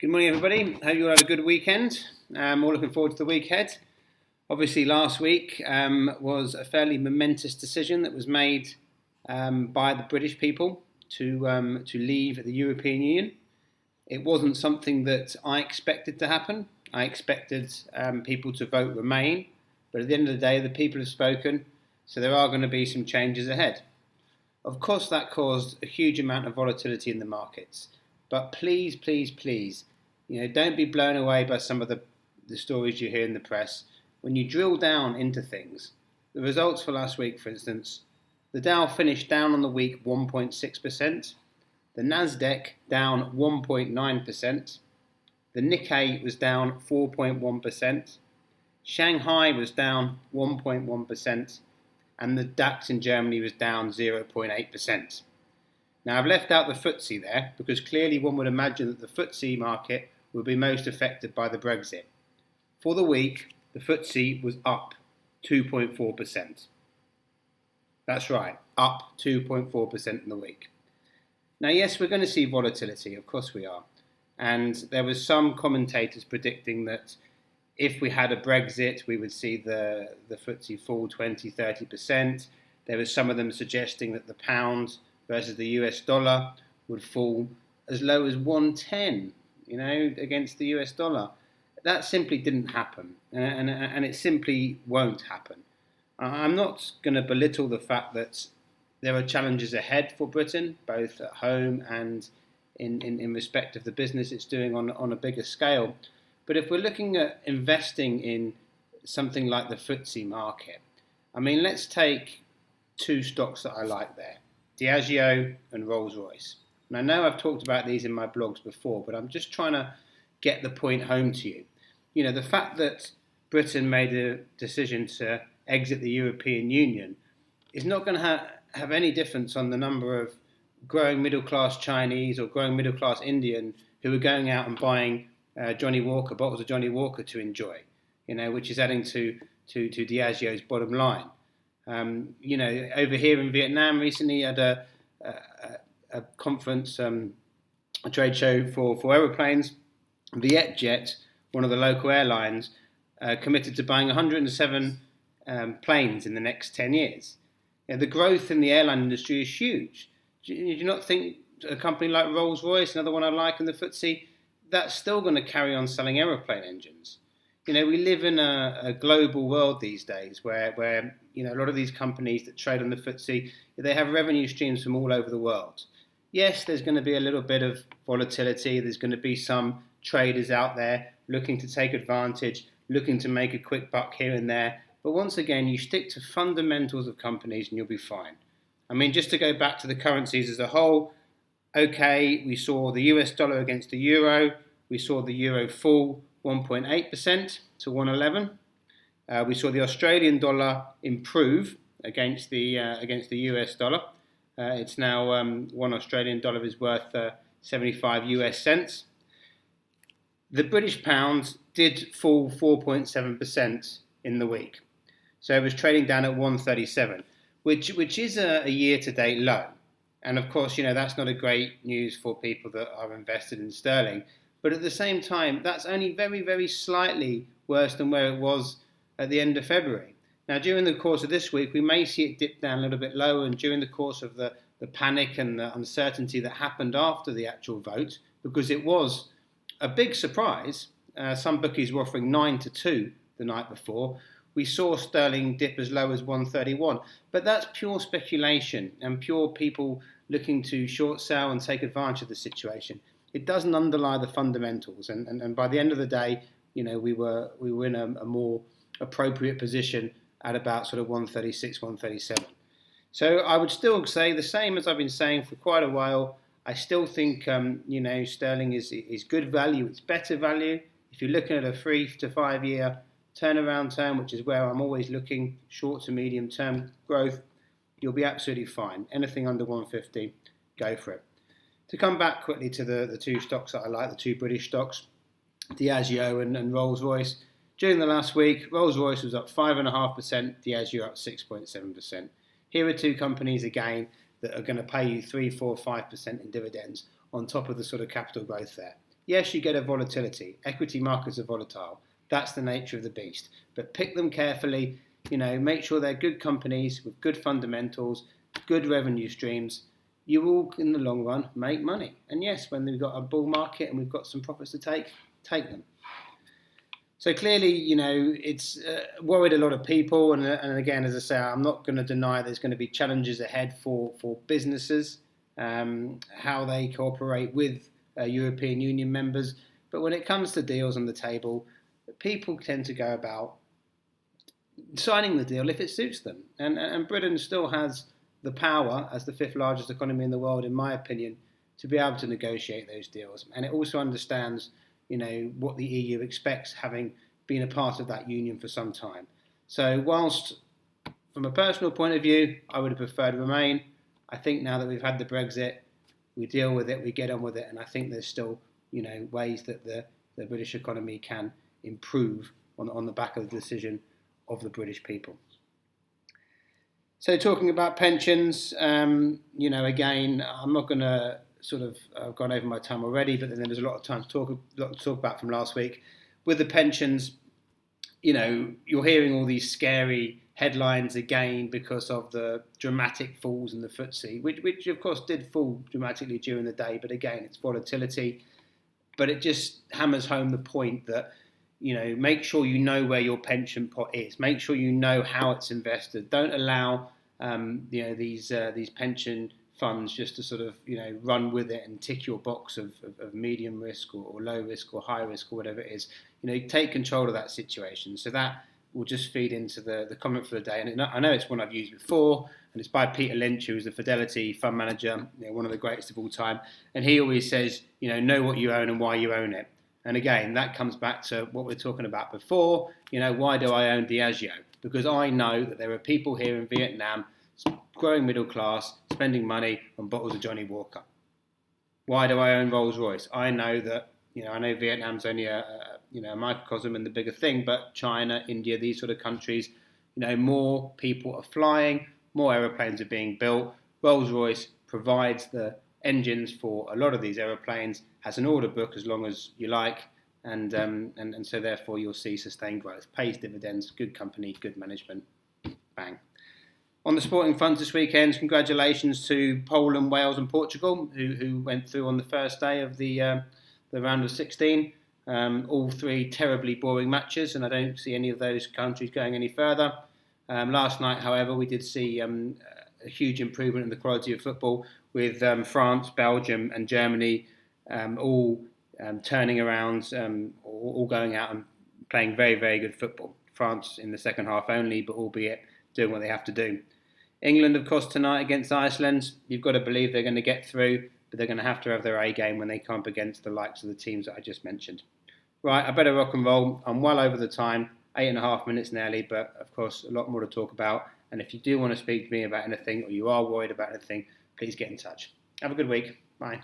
Good morning, everybody. Hope you all had a good weekend. All looking forward to the week ahead. Obviously, last week was a fairly momentous decision that was made by the British people to leave the European Union. It wasn't something that I expected to happen. I expected people to vote Remain, but at the end of the day, the people have spoken, so there are going to be some changes ahead. Of course, that caused a huge amount of volatility in the markets. But please, please, please, don't be blown away by some of the stories you hear in the press. When you drill down into things, the results for last week, for instance, the Dow finished down on the week 1.6%, the Nasdaq down 1.9%, the Nikkei was down 4.1%, Shanghai was down 1.1%, and the DAX in Germany was down 0.8%. Now, I've left out the FTSE there because clearly one would imagine that the FTSE market will be most affected by the Brexit. For the week, the FTSE was up 2.4%. That's right, up 2.4% in the week. Now, yes, we're going to see volatility, of course we are. And there was some commentators predicting that if we had a Brexit, we would see the FTSE fall 20, 30%. There was some of them suggesting that the pound versus the US dollar would fall as low as 110, against the US dollar. That simply didn't happen, and it simply won't happen. I'm not going to belittle the fact that there are challenges ahead for Britain, both at home and in respect of the business it's doing on a bigger scale. But if we're looking at investing in something like the FTSE market, let's take two stocks that I like there, Diageo and Rolls-Royce. And I know I've talked about these in my blogs before, but I'm just trying to get the point home to you. The fact that Britain made a decision to exit the European Union is not going to have any difference on the number of growing middle-class Chinese or growing middle-class Indian who are going out and buying bottles of Johnny Walker to enjoy, which is adding to Diageo's bottom line. Over here in Vietnam recently at a conference, a trade show for aeroplanes, Vietjet, one of the local airlines, committed to buying 107 planes in the next 10 years. The growth in the airline industry is huge. Do you not think a company like Rolls-Royce, another one I like in the FTSE, that's still going to carry on selling aeroplane engines? We live in a global world these days where a lot of these companies that trade on the FTSE, they have revenue streams from all over the world. Yes, there's going to be a little bit of volatility. There's going to be some traders out there looking to take advantage, looking to make a quick buck here and there. But once again, you stick to fundamentals of companies and you'll be fine. Just to go back to the currencies as a whole, okay, we saw the US dollar against the euro. We saw the euro fall 1.8% to 111. We saw the Australian dollar improve against the US dollar. It's now one Australian dollar is worth 75 US cents. The British pound did fall 4.7% in the week. So it was trading down at 137, which is a year-to-date low. And of course, that's not a great news for people that are invested in sterling. But at the same time, that's only very, very slightly worse than where it was at the end of February. Now, during the course of this week, we may see it dip down a little bit lower, and during the course of the panic and the uncertainty that happened after the actual vote, because it was a big surprise. Some bookies were offering 9-2 the night before. We saw sterling dip as low as 131. But that's pure speculation and pure people looking to short sell and take advantage of the situation. It doesn't underlie the fundamentals. And by the end of the day, we were in a more appropriate position at about sort of 136, 137. So I would still say the same as I've been saying for quite a while. I still think, sterling is good value. It's better value. If you're looking at a 3 to 5 year turnaround term, which is where I'm always looking, short to medium term growth, you'll be absolutely fine. Anything under 150, go for it. To come back quickly to the two stocks that I like, the two British stocks, Diageo and Rolls-Royce. During the last week, Rolls-Royce was up 5.5%, Diageo up 6.7%. Here are two companies, again, that are going to pay you 3, 4, 5% in dividends on top of the sort of capital growth there. Yes, you get a volatility. Equity markets are volatile. That's the nature of the beast. But pick them carefully. Make sure they're good companies with good fundamentals, good revenue streams. You will, in the long run, make money. And yes, when we've got a bull market and we've got some profits to take them. So clearly, it's worried a lot of people. And again, as I say, I'm not going to deny there's going to be challenges ahead for businesses, how they cooperate with European Union members. But when it comes to deals on the table, people tend to go about signing the deal if it suits them. And Britain still has the power, as the 5th largest economy in the world, in my opinion, to be able to negotiate those deals. And it also understands, what the EU expects, having been a part of that union for some time. So whilst, from a personal point of view, I would have preferred Remain, I think now that we've had the Brexit, we deal with it, we get on with it, and I think there's still, ways that the British economy can improve on the back of the decision of the British people. So talking about pensions, again, I'm not going to I've gone over my time already, but then there's a lot of time to talk about from last week. With the pensions, you're hearing all these scary headlines again because of the dramatic falls in the FTSE, which of course did fall dramatically during the day, but again, it's volatility. But it just hammers home the point that, make sure you know where your pension pot is. Make sure you know how it's invested. Don't allow, these pension funds just to run with it and tick your box of medium risk or low risk or high risk or whatever it is. Take control of that situation. So that will just feed into the comment for the day. And I know it's one I've used before, and it's by Peter Lynch, who is the Fidelity fund manager, one of the greatest of all time. And he always says, know what you own and why you own it. And again, that comes back to what we were talking about before. Why do I own Diageo? Because I know that there are people here in Vietnam, growing middle class, spending money on bottles of Johnny Walker. Why do I own Rolls-Royce? I know that, I know Vietnam's only a microcosm and the bigger thing, but China, India, these sort of countries, more people are flying, more aeroplanes are being built. Rolls-Royce provides the engines for a lot of these aeroplanes, has an order book as long as you like, and so therefore you'll see sustained growth, pays dividends, good company, good management, bang. On the sporting fronts this weekend, congratulations to Poland, Wales and Portugal, who went through on the first day of the round of 16. All three terribly boring matches, and I don't see any of those countries going any further. Last night, however, we did see a huge improvement in the quality of football, with France, Belgium and Germany all turning around, all going out and playing very, very good football. France in the second half only, but albeit doing what they have to do. England, of course, tonight against Iceland, you've got to believe they're going to get through, but they're going to have their A game when they come up against the likes of the teams that I just mentioned. Right, I better rock and roll. I'm well over the time, 8.5 minutes nearly, but of course, a lot more to talk about. And if you do want to speak to me about anything, or you are worried about anything, please get in touch. Have a good week. Bye.